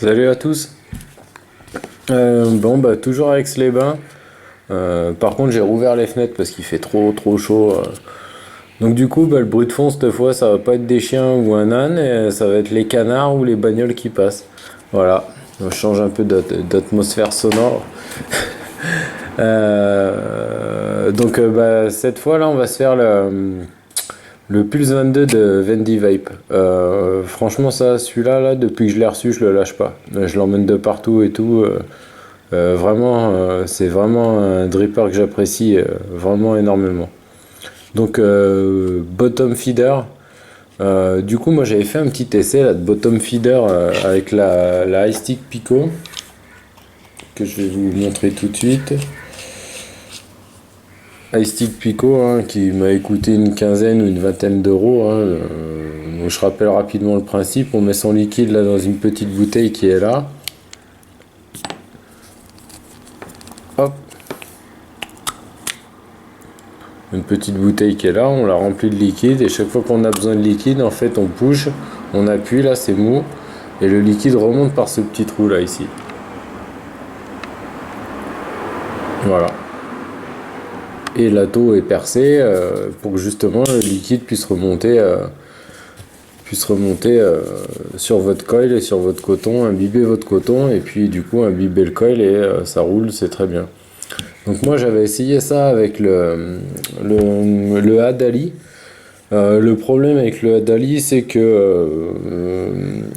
Salut à tous. Bon bah toujours avec les bains. Par contre j'ai rouvert les fenêtres parce qu'il fait trop chaud. Donc du coup le bruit de fond cette fois ça va pas être des chiens ou un âne, ça va être les canards ou les bagnoles qui passent. Voilà. On change un peu d'atmosphère sonore. Cette fois là on va se faire le Pulse 22 de Vendy Vape. Franchement, celui-là, là, depuis que je l'ai reçu, je le lâche pas. Je l'emmène de partout et tout. Vraiment, c'est vraiment un dripper que j'apprécie vraiment énormément. Donc, bottom feeder. Du coup, moi, j'avais fait un petit essai là, de bottom feeder avec la High Stick Pico que je vais vous montrer tout de suite. iStick Pico hein, qui m'a coûté une quinzaine ou une vingtaine d'euros. Hein, donc je rappelle rapidement le principe. On met son liquide là dans une petite bouteille qui est là. Hop. Une petite bouteille qui est là. On la remplit de liquide et chaque fois qu'on a besoin de liquide, en fait on push, on appuie là, c'est mou et le liquide remonte par ce petit trou là ici. Voilà. Et l'atto est percé pour que justement le liquide puisse remonter sur votre coil et sur votre coton, imbiber votre coton et puis du coup imbiber le coil et ça roule, c'est très bien. Donc moi j'avais essayé ça avec le Hadali. Le problème avec le Hadali, c'est que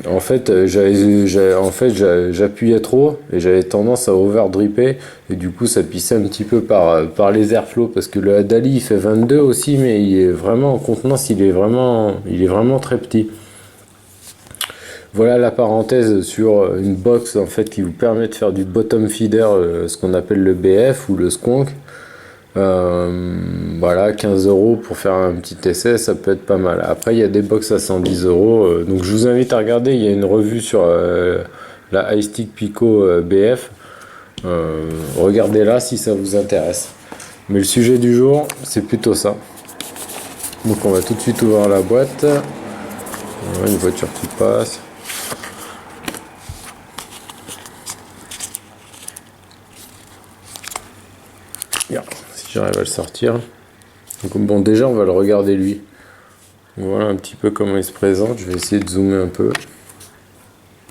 en fait, j'appuyais trop et j'avais tendance à overdripper et du coup ça pissait un petit peu par les airflows parce que le Hadali il fait 22 aussi, mais il est vraiment en contenance, il est vraiment très petit. Voilà la parenthèse sur une box en fait qui vous permet de faire du bottom feeder, ce qu'on appelle le BF ou le skunk. Voilà, 15 euros pour faire un petit essai, ça peut être pas mal. Après, il y a des box à 110 euros. Donc, je vous invite à regarder. Il y a une revue sur la iStick Pico BF. Regardez-la si ça vous intéresse. Mais le sujet du jour, c'est plutôt ça. Donc, on va tout de suite ouvrir la boîte. Voilà, une voiture qui passe. Si j'arrive à le sortir. Donc, bon, déjà, on va le regarder lui. Voilà un petit peu comment il se présente. Je vais essayer de zoomer un peu.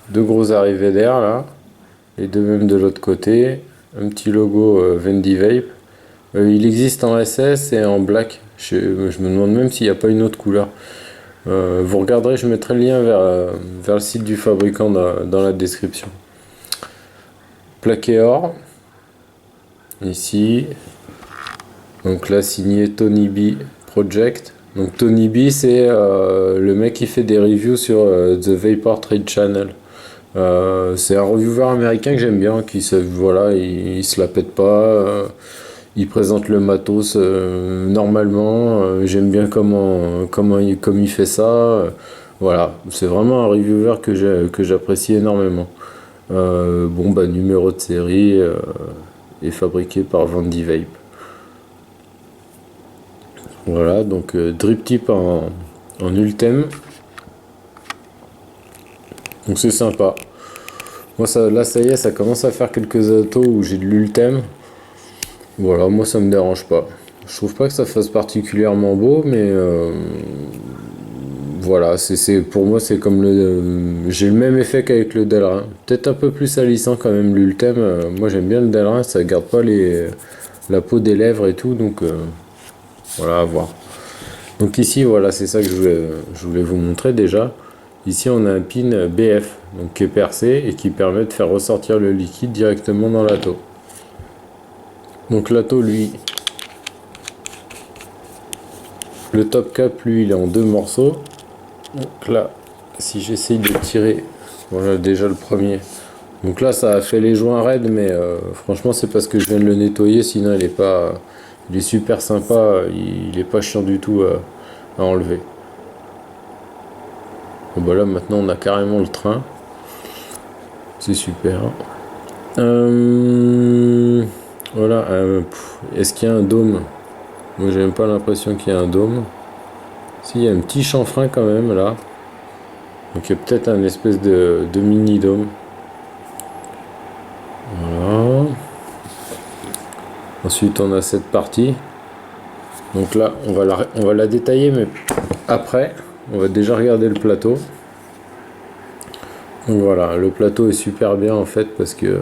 Deux grosses arrivées d'air là. Et de même de l'autre côté. Un petit logo Vendy Vape. Il existe en SS et en black. Je me demande même s'il n'y a pas une autre couleur. Vous regarderez, je mettrai le lien vers le site du fabricant dans la description. Plaqué or. Ici. Donc là, signé Tony B Project. Donc Tony B, c'est le mec qui fait des reviews sur The Vapor Trade Channel. C'est un reviewer américain que j'aime bien, voilà, il se la pète pas, il présente le matos normalement. J'aime bien comme il fait ça. Voilà, c'est vraiment un reviewer que j'apprécie énormément. Numéro de série est fabriqué par Vendy Vape. Voilà, donc drip tip en Ultem. Donc c'est sympa. Moi là ça y est, ça commence à faire quelques autos où j'ai de l'Ultem. Voilà, moi ça me dérange pas. Je trouve pas que ça fasse particulièrement beau, mais voilà, pour moi c'est comme j'ai le même effet qu'avec le Delrin. Peut-être un peu plus salissant quand même l'Ultem. Moi j'aime bien le Delrin, ça garde pas la peau des lèvres et tout, donc voilà, à voir. Donc ici, voilà, c'est ça que je voulais vous montrer déjà. Ici, on a un pin BF, donc qui est percé et qui permet de faire ressortir le liquide directement dans l'atto. Donc l'atto, lui, le top cap, lui, il est en deux morceaux. Donc là, si j'essaye de tirer, voilà déjà le premier. Donc là, ça a fait les joints raides, mais franchement, c'est parce que je viens de le nettoyer, sinon il est super sympa, il est pas chiant du tout à enlever. Bon bah là maintenant on a carrément le train. C'est super. Voilà. Est-ce qu'il y a un dôme? Moi j'ai même pas l'impression qu'il y a un dôme. Si, il y a un petit chanfrein quand même là. Donc il y a peut-être un espèce de mini dôme. Ensuite on a cette partie. Donc là on va la détailler, mais après on va déjà regarder le plateau. Donc voilà, le plateau est super bien en fait parce que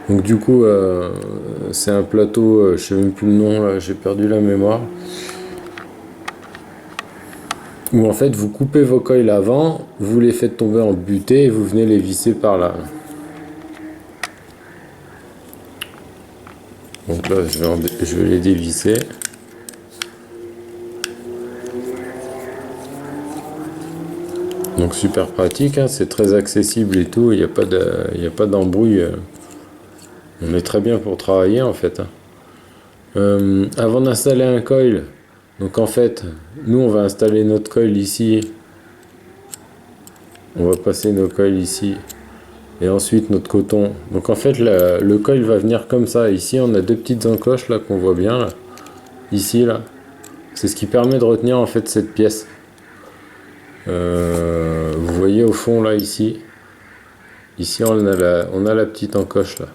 donc du coup c'est un plateau, je sais même plus le nom là, j'ai perdu la mémoire. Où en fait vous coupez vos coils avant, vous les faites tomber en butée et vous venez les visser par là. Donc là je vais les dévisser. Donc super pratique, hein, c'est très accessible et tout, il n'y a pas d'embrouille. On est très bien pour travailler en fait, hein. Avant d'installer un coil, donc en fait, nous on va installer notre coil ici. On va passer nos coils ici. Et ensuite notre coton. Donc en fait le coil va venir comme ça. Ici on a deux petites encoches là qu'on voit bien là. Ici là. C'est ce qui permet de retenir en fait cette pièce. Vous voyez au fond là ici. Ici on a la petite encoche là.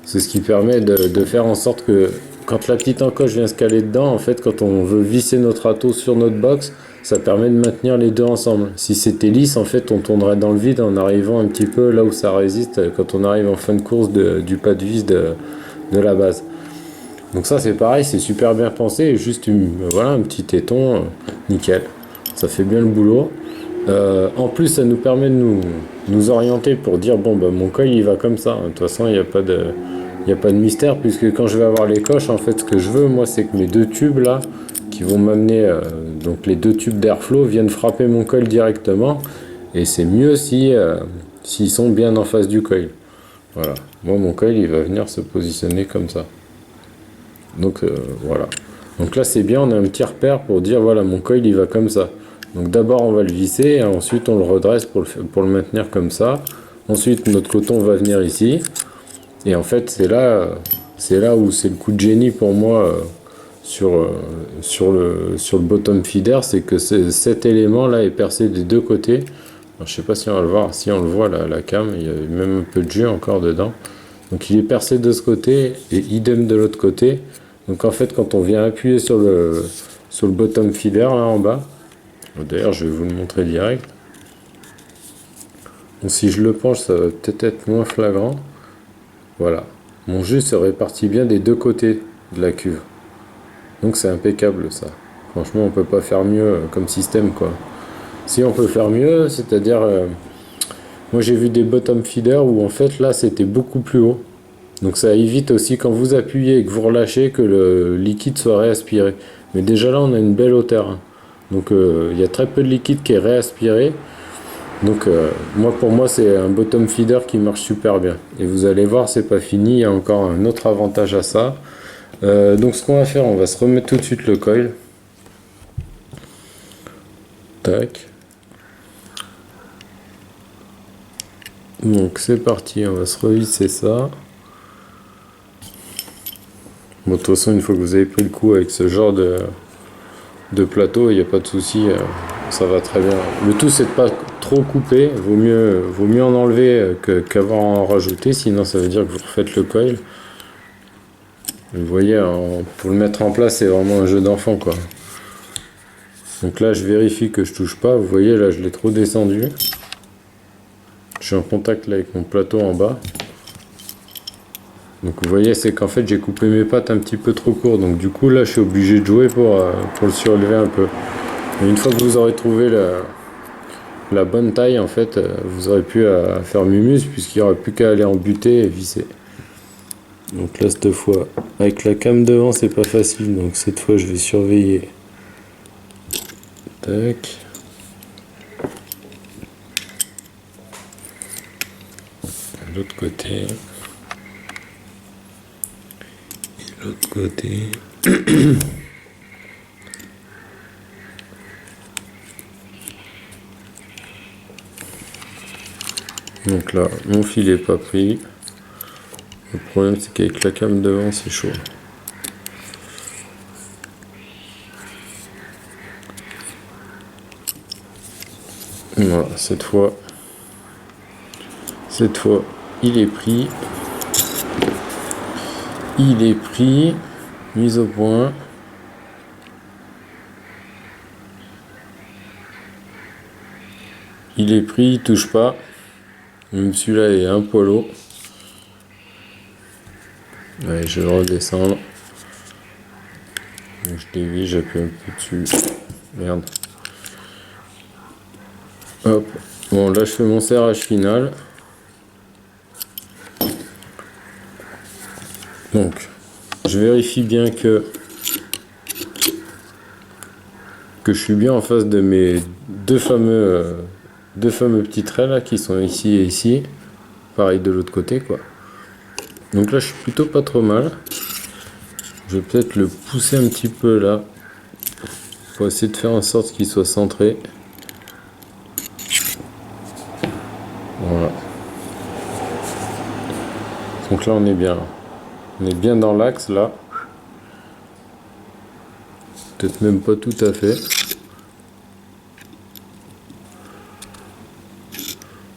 C'est ce qui permet de faire en sorte que quand la petite encoche vient se caler dedans, en fait quand on veut visser notre râteau sur notre box, ça permet de maintenir les deux ensemble. Si c'était lisse, en fait on tournerait dans le vide en arrivant un petit peu là où ça résiste quand on arrive en fin de course du pas de vis de la base. Donc ça c'est pareil, c'est super bien pensé, juste voilà, un petit téton, nickel. Ça fait bien le boulot. En plus ça nous permet de nous orienter pour dire bon bah mon coil il va comme ça. De toute façon il n'y a pas de mystère, puisque quand je vais avoir les coches, en fait ce que je veux moi c'est que mes deux tubes là qui vont m'amener, donc les deux tubes d'airflow viennent frapper mon coil directement, et c'est mieux si s'ils sont bien en face du coil. Voilà, moi mon coil il va venir se positionner comme ça. Donc voilà. Donc là c'est bien, on a un petit repère pour dire voilà mon coil il va comme ça. Donc d'abord on va le visser et ensuite on le redresse pour le maintenir comme ça. Ensuite notre coton va venir ici. Et en fait c'est là où c'est le coup de génie pour moi sur le bottom feeder, c'est que cet élément là est percé des deux côtés. Alors, je sais pas si on va le voir, si on le voit la cam, il y a même un peu de jus encore dedans. Donc il est percé de ce côté et idem de l'autre côté. Donc en fait quand on vient appuyer sur le bottom feeder là en bas, d'ailleurs je vais vous le montrer direct. Donc si je le penche ça va peut-être être moins flagrant. Voilà, mon jus se répartit bien des deux côtés de la cuve. Donc c'est impeccable ça. Franchement on peut pas faire mieux comme système quoi. Si on peut faire mieux, c'est-à-dire moi j'ai vu des bottom feeders où en fait là c'était beaucoup plus haut. Donc ça évite aussi quand vous appuyez et que vous relâchez que le liquide soit réaspiré. Mais déjà là on a une belle hauteur, hein. Donc il y a très peu de liquide qui est réaspiré. Donc pour moi c'est un bottom feeder qui marche super bien. Et vous allez voir c'est pas fini, il y a encore un autre avantage à ça. Donc ce qu'on va faire, on va se remettre tout de suite le coil. Tac. Donc c'est parti, on va se revisser ça. Bon, de toute façon, une fois que vous avez pris le coup avec ce genre de plateau, il n'y a pas de souci, ça va très bien. Le tout, c'est de pas trop couper, vaut mieux en enlever qu'avoir en rajouter, sinon ça veut dire que vous refaites le coil. Vous voyez, pour le mettre en place, c'est vraiment un jeu d'enfant, quoi. Donc là, je vérifie que je touche pas. Vous voyez, là, je l'ai trop descendu. Je suis en contact là avec mon plateau en bas. Donc vous voyez, c'est qu'en fait j'ai coupé mes pattes un petit peu trop court, donc du coup là je suis obligé de jouer pour le surélever un peu. Et une fois que vous aurez trouvé la bonne taille, en fait vous aurez pu faire mumuse, puisqu'il n'y aura plus qu'à aller en butée et visser. Donc là cette fois avec la cam devant c'est pas facile, donc cette fois je vais surveiller. Tac. De l'autre côté. L'autre côté. Donc là, mon fil est pas pris. Le problème c'est qu'avec la cam devant c'est chaud. Voilà, cette fois il est pris. Il est pris, mise au point. Il est pris, il touche pas. Même celui-là est un polo. Allez, je vais le redescendre. Donc, je dévie, j'appuie un peu dessus. Merde. Hop. Bon, là, je fais mon serrage final. Donc, je vérifie bien que je suis bien en face de mes deux fameux petits traits là qui sont ici et ici. Pareil de l'autre côté, quoi. Donc là, je suis plutôt pas trop mal. Je vais peut-être le pousser un petit peu là pour essayer de faire en sorte qu'il soit centré. Voilà. Donc là, on est bien. On est bien dans l'axe là. Peut-être même pas tout à fait.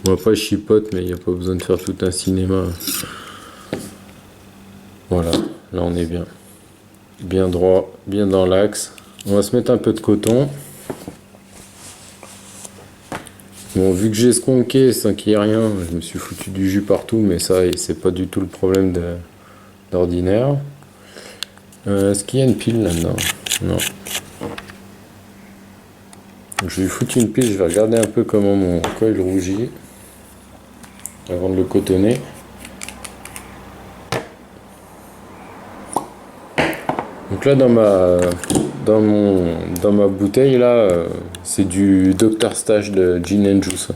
Bon, après, je chipote, mais il n'y a pas besoin de faire tout un cinéma. Voilà, là on est bien. Bien droit, bien dans l'axe. On va se mettre un peu de coton. Bon, vu que j'ai esconqué sans qu'il y ait rien, je me suis foutu du jus partout, mais ça, c'est pas du tout le problème d'ordinaire. Est-ce qu'il y a une pile là-dedans? Non. Donc, je vais lui foutre une pile, je vais regarder un peu comment mon coil rougit avant de le cotonner. Donc là dans ma bouteille là, c'est du Dr Stash de Gin and Juice.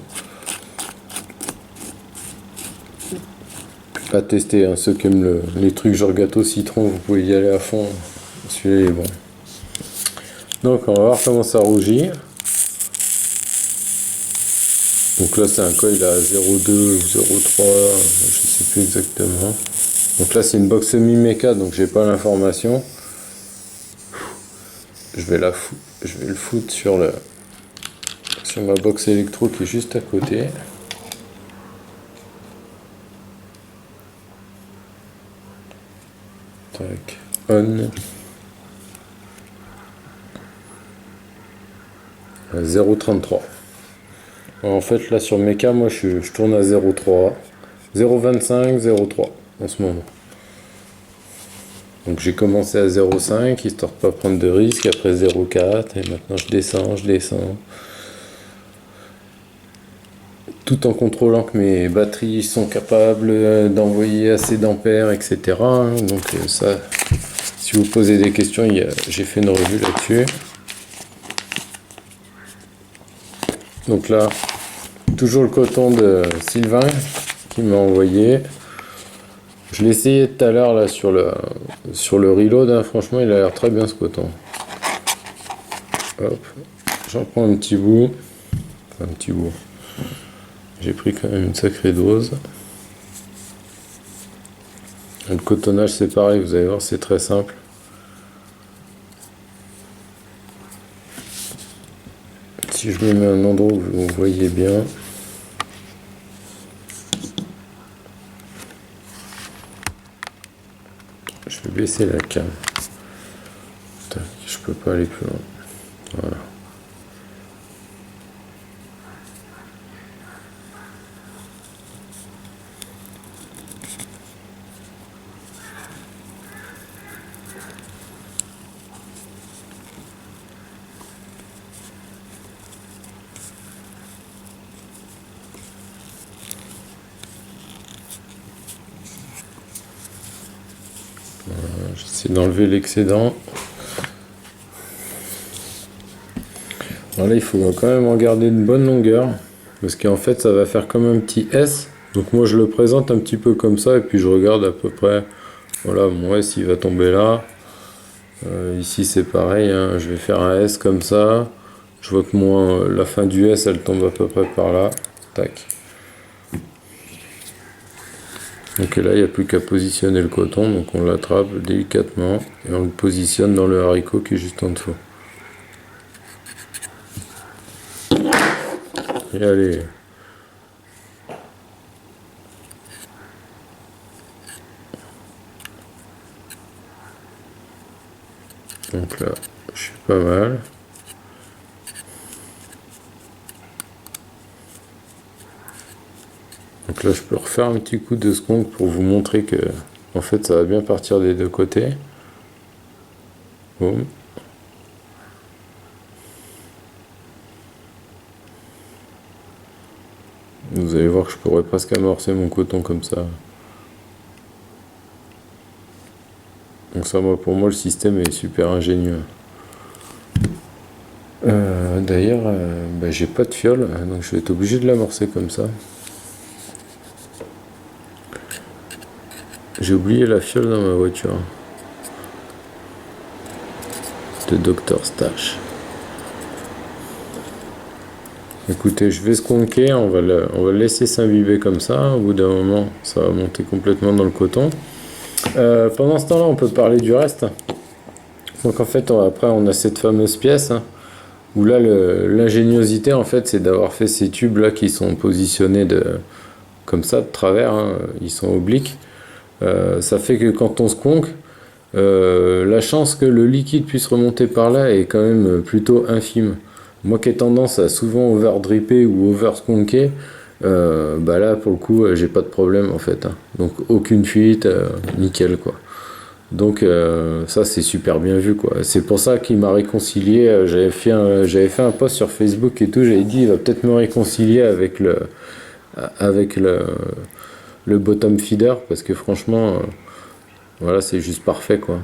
Pas testé, hein. Ceux qui aiment les trucs genre gâteau citron, vous pouvez y aller à fond. Celui-là est bon. Donc on va voir comment ça rougit. Donc là c'est un coil à 0,2 ou 0,3, je sais plus exactement. Donc là c'est une box semi-méca, donc j'ai pas l'information. Je vais le foutre sur ma box électro qui est juste à côté. Tac, on. À 0,33. En fait là sur Mecha, moi je tourne à 0,3. 0,25, 0,3 en ce moment. Donc j'ai commencé à 0,5 histoire de pas prendre de risques, après 0,4 et maintenant je descends. Tout en contrôlant que mes batteries sont capables d'envoyer assez d'ampères, etc. Donc ça, si vous posez des questions, j'ai fait une revue là-dessus. Donc là, toujours le coton de Sylvain qui m'a envoyé. Je l'ai essayé tout à l'heure là sur le reload, hein. Franchement il a l'air très bien ce coton. Hop, j'en prends un petit bout. Enfin, un petit bout. J'ai pris quand même une sacrée dose. Le cotonnage c'est pareil, vous allez voir, c'est très simple. Si je me mets à un endroit où vous voyez bien. Je vais baisser la cam. Je peux pas aller plus loin. Voilà. J'essaie d'enlever l'excédent. Voilà, il faut quand même en garder une bonne longueur. Parce qu'en fait, ça va faire comme un petit S. Donc moi, je le présente un petit peu comme ça. Et puis, je regarde à peu près. Voilà, mon S, il va tomber là. Ici, c'est pareil. Hein, je vais faire un S comme ça. Je vois que la fin du S, elle tombe à peu près par là. Tac. Donc là, il n'y a plus qu'à positionner le coton. Donc on l'attrape délicatement. Et on le positionne dans le haricot qui est juste en dessous. Et allez. Donc là, je suis pas mal. Donc là, je peux refaire un petit coup de skunk pour vous montrer que, en fait, ça va bien partir des deux côtés. Boum. Vous allez voir que je pourrais presque amorcer mon coton comme ça. Donc ça, pour moi, le système est super ingénieux. D'ailleurs, j'ai pas de fiole, donc je vais être obligé de l'amorcer comme ça. J'ai oublié la fiole dans ma voiture. De Dr Stash. Écoutez, je vais skunker, on va le laisser s'imbiber comme ça. Au bout d'un moment, ça va monter complètement dans le coton. Pendant ce temps-là, on peut parler du reste. Donc en fait, après, on a cette fameuse pièce, hein, où là, l'ingéniosité, en fait, c'est d'avoir fait ces tubes-là qui sont positionnés comme ça, de travers, hein, ils sont obliques. Ça fait que quand on skunk, la chance que le liquide puisse remonter par là est quand même plutôt infime. Moi qui ai tendance à souvent over-dripper ou over-skunker, là pour le coup j'ai pas de problème en fait, hein. Donc aucune fuite, nickel quoi. Donc ça c'est super bien vu quoi. C'est pour ça qu'il m'a réconcilié. J'avais fait un post sur Facebook et tout, j'avais dit il va peut-être me réconcilier avec le bottom feeder parce que franchement voilà c'est juste parfait quoi.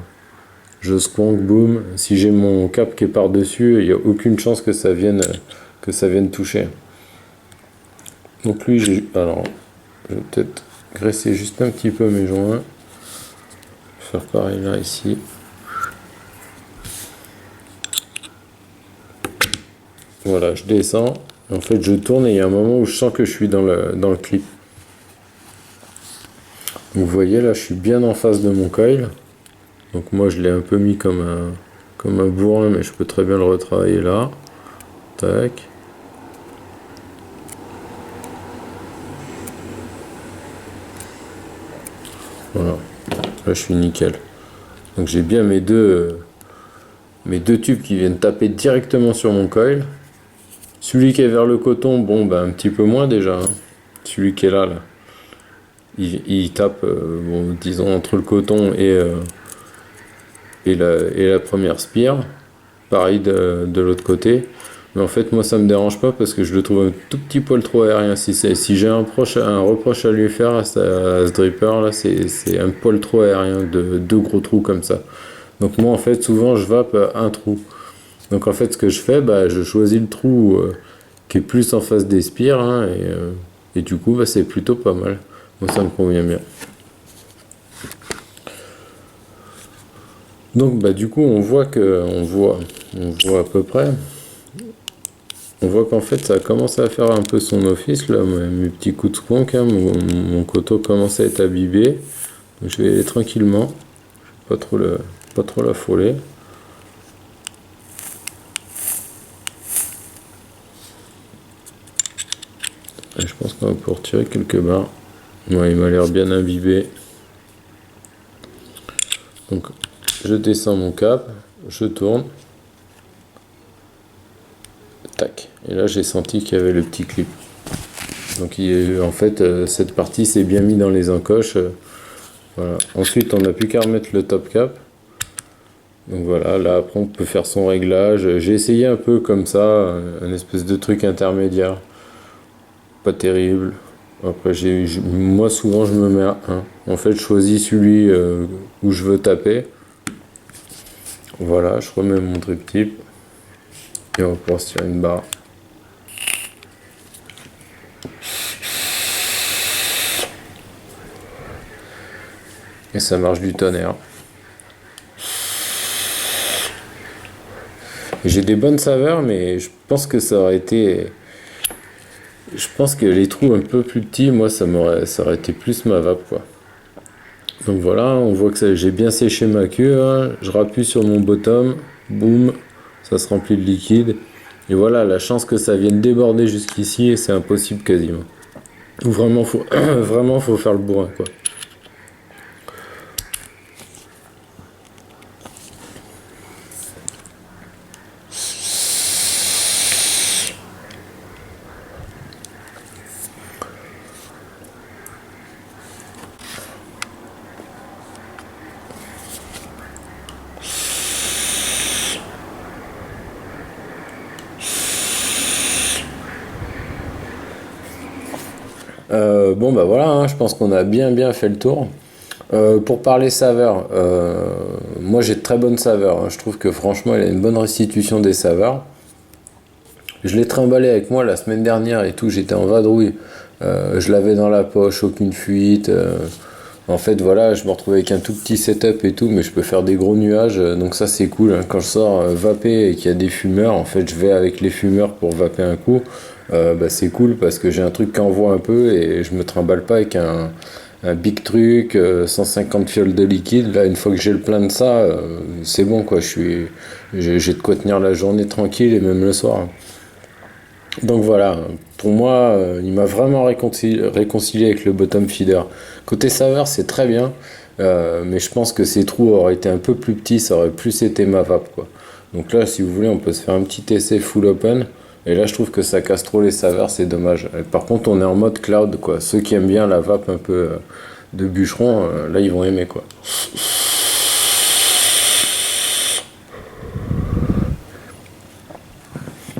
Je squonk, boum. Si j'ai mon cap qui est par-dessus, il n'y a aucune chance que ça vienne toucher. Donc lui, alors, je vais peut-être graisser juste un petit peu mes joints. Faire pareil là, ici. Voilà, je descends. En fait, je tourne et il y a un moment où je sens que je suis dans le clip. Donc, vous voyez, là, je suis bien en face de mon coil. Donc moi, je l'ai un peu mis comme un bourrin, mais je peux très bien le retravailler là. Tac. Voilà. Là, je suis nickel. Donc j'ai bien mes deux tubes qui viennent taper directement sur mon coil. Celui qui est vers le coton, bon, un petit peu moins déjà, hein. Celui qui est là. Il tape, disons, entre le coton et la première spire. Pareil de l'autre côté. Mais en fait, moi, ça me dérange pas parce que je le trouve un tout petit poil trop aérien. Si j'ai un reproche à lui faire à ce dripper là, c'est un poil trop aérien de deux gros trous comme ça. Donc moi, en fait, souvent, je vape un trou. Donc en fait, ce que je fais, je choisis le trou qui est plus en face des spires, hein, et du coup, c'est plutôt pas mal. Moi, ça me convient bien. Donc du coup, on voit à peu près. On voit qu'en fait ça a commencé à faire un peu son office là, mes petits coups de skunk, hein, mon coteau commence à être imbibé. Donc, je vais y aller tranquillement, pas trop l'affoler. Et je pense qu'on va pouvoir tirer quelques barres. Ouais, il m'a l'air bien imbibé. Donc je descends mon cap, je tourne. Tac. Et là j'ai senti qu'il y avait le petit clip. Donc en fait cette partie s'est bien mis dans les encoches. Voilà. Ensuite on n'a plus qu'à remettre le top cap. Donc voilà, là après on peut faire son réglage. J'ai essayé un peu comme ça, un espèce de truc intermédiaire. Pas terrible. Après moi souvent je me mets à 1. En fait je choisis celui où je veux taper. Voilà, je remets mon drip tip. Et on va pouvoir se tirer une barre. Et ça marche du tonnerre. J'ai des bonnes saveurs, mais je pense que ça aurait été... Je pense que les trous un peu plus petits, moi, ça aurait été plus ma vape, quoi. Donc voilà, on voit que j'ai bien séché ma queue, hein. Je rappuie sur mon bottom, boum, ça se remplit de liquide. Et voilà, la chance que ça vienne déborder jusqu'ici, c'est impossible quasiment. Vraiment, vraiment, faut faire le bourrin, quoi. Bon bah voilà, hein, je pense qu'on a bien fait le tour. Pour parler saveur, moi j'ai de très bonnes saveurs, hein. Je trouve que franchement il a une bonne restitution des saveurs. Je l'ai trimballé avec moi la semaine dernière et tout, j'étais en vadrouille. Je l'avais dans la poche, aucune fuite. En fait, voilà, je me retrouve avec un tout petit setup et tout, mais je peux faire des gros nuages, donc ça c'est cool, hein. Quand je sors vaper et qu'il y a des fumeurs, en fait, je vais avec les fumeurs pour vaper un coup. Bah, c'est cool parce que j'ai un truc qui envoie un peu et je me trimballe pas avec un big truc, 150 fioles de liquide. Là, une fois que j'ai le plein de ça, c'est bon quoi. J'ai de quoi tenir la journée tranquille et même le soir, hein. Donc voilà, pour moi, il m'a vraiment réconcilié avec le bottom feeder. Côté saveur, c'est très bien, mais je pense que ces trous auraient été un peu plus petits, ça aurait plus été ma vape, quoi. Donc là, si vous voulez, on peut se faire un petit essai full open. Et là, je trouve que ça casse trop les saveurs, c'est dommage. Et par contre, on est en mode cloud, quoi. Ceux qui aiment bien la vape un peu de bûcheron, là, ils vont aimer, quoi.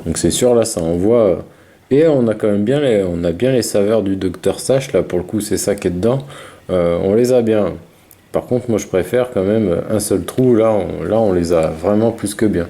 Donc c'est sûr, là, ça envoie. Et on a quand même on a bien les saveurs du Dr Sash, là, pour le coup, c'est ça qui est dedans. On les a bien. Par contre, moi, je préfère quand même un seul trou. Là, on les a vraiment plus que bien.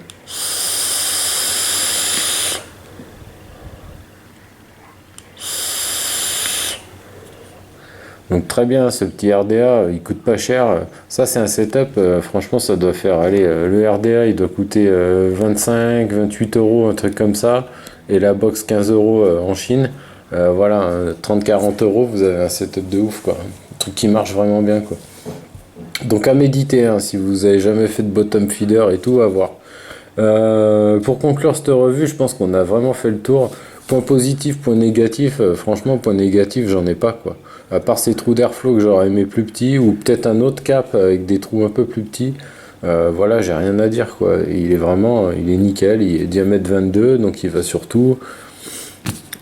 Donc très bien, ce petit RDA, il coûte pas cher. Ça, c'est un setup, franchement, ça doit faire, allez, le RDA, il doit coûter 25, 28 euros, un truc comme ça. Et la box 15 euros en Chine. Voilà, 30-40 euros, vous avez un setup de ouf, quoi. Un truc qui marche vraiment bien, quoi. Donc à méditer, hein, si vous avez jamais fait de bottom feeder et tout, à voir. Pour conclure cette revue, je pense qu'on a vraiment fait le tour. Point positif, point négatif, franchement, point négatif, j'en ai pas, quoi. À part ces trous d'airflow que j'aurais aimé plus petits, ou peut-être un autre cap avec des trous un peu plus petits. Voilà, j'ai rien à dire, quoi. Il est vraiment, il est nickel, il est diamètre 22, donc il va surtout.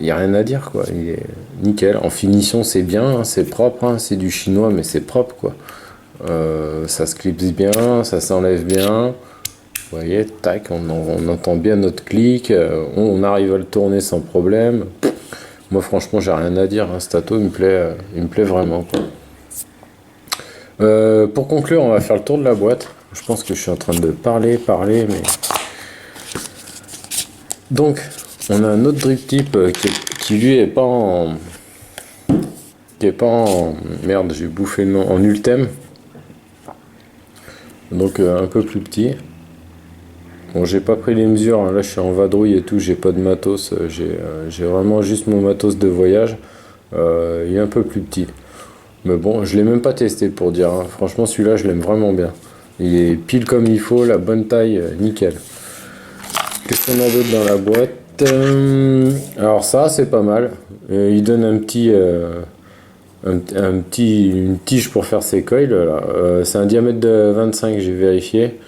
Il n'y a rien à dire, quoi. Il est nickel. En finition, c'est bien, hein, c'est propre, hein, c'est du chinois, mais c'est propre, quoi. Ça se clipse bien, ça s'enlève bien. Vous voyez, tac, on entend bien notre clic, on arrive à le tourner sans problème. Moi, franchement, j'ai rien à dire, hein, Stato, il me plaît vraiment, quoi. Pour conclure, on va faire le tour de la boîte. Je pense que je suis en train de parler, mais... Donc, on a un autre drip tip qui lui est pas en... qui est pas en... Merde, j'ai bouffé le nom. En ultime. Donc, un peu plus petit. Bon, j'ai pas pris les mesures, hein. Là je suis en vadrouille et tout, j'ai pas de matos, j'ai vraiment juste mon matos de voyage. Il est un peu plus petit. Mais bon, je l'ai même pas testé pour dire, hein. Franchement, celui-là, je l'aime vraiment bien. Il est pile comme il faut, la bonne taille, nickel. Qu'est-ce qu'on a d'autre dans la boîte? Alors ça, c'est pas mal. Il donne un petit, une tige pour faire ses coils, là. C'est un diamètre de 25, j'ai vérifié.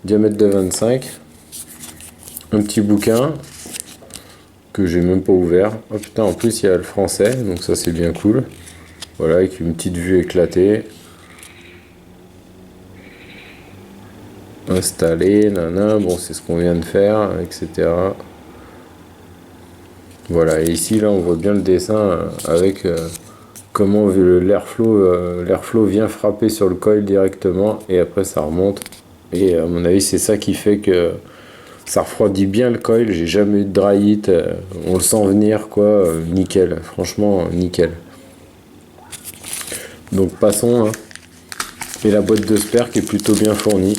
Diamètre de 25. Un petit bouquin que j'ai même pas ouvert. Oh putain, en plus il y a le français, donc ça c'est bien cool. Voilà, avec une petite vue éclatée. Installé, nana, bon c'est ce qu'on vient de faire, etc. Voilà, et ici là on voit bien le dessin avec comment l'airflow vient frapper sur le coil directement et après ça remonte. Et à mon avis c'est ça qui fait que ça refroidit bien le coil, j'ai jamais eu de dry heat, on le sent venir, quoi, nickel, franchement nickel. Donc passons, hein. Et la boîte de spare qui est plutôt bien fournie.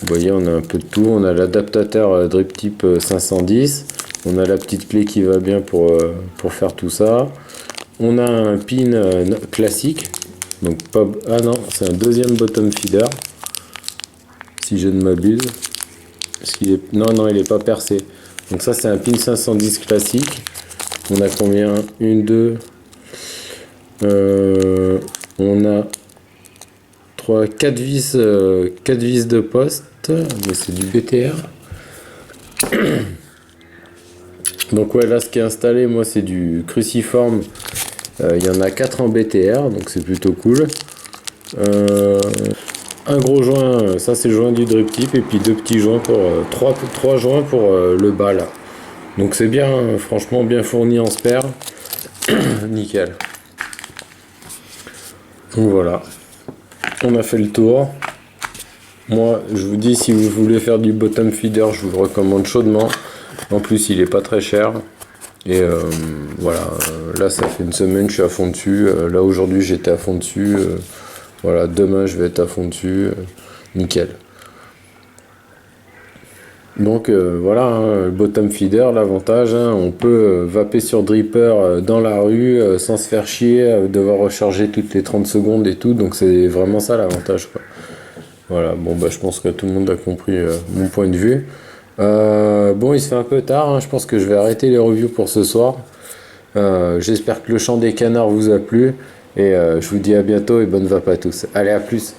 Vous voyez, on a un peu de tout, on a l'adaptateur drip type 510, on a la petite clé qui va bien pour faire tout ça. On a un pin classique, donc pas... Ah non, c'est un deuxième bottom feeder, si je ne m'abuse. Non, il est pas percé. Donc ça, c'est un pin 510 classique. On a combien? Une, deux. On a 3, 4 vis, 4 vis de poste. Mais c'est du BTR. Donc ouais, là, ce qui est installé, moi, c'est du cruciforme. Il y en a 4 en BTR, donc c'est plutôt cool. Un gros joint, ça c'est le joint du drip tip, et puis deux petits joints pour 3 joints pour le bas là. Donc c'est bien, franchement bien fourni en spare. Nickel. Donc voilà, on a fait le tour. Moi, je vous dis, si vous voulez faire du bottom feeder, je vous le recommande chaudement. En plus, il est pas très cher. Et voilà, là, ça fait une semaine, je suis à fond dessus. Là, aujourd'hui, j'étais à fond dessus. Voilà, demain, je vais être à fond dessus. Nickel. Donc voilà, hein, le bottom feeder, l'avantage, hein, on peut vaper sur dripper dans la rue sans se faire chier, devoir recharger toutes les 30 secondes et tout. Donc c'est vraiment ça l'avantage, quoi. Voilà, bon bah je pense que tout le monde a compris mon point de vue. Bon, il se fait un peu tard, hein, je pense que je vais arrêter les reviews pour ce soir. J'espère que le chant des canards vous a plu et je vous dis à bientôt et bonne vape à tous. Allez, à plus.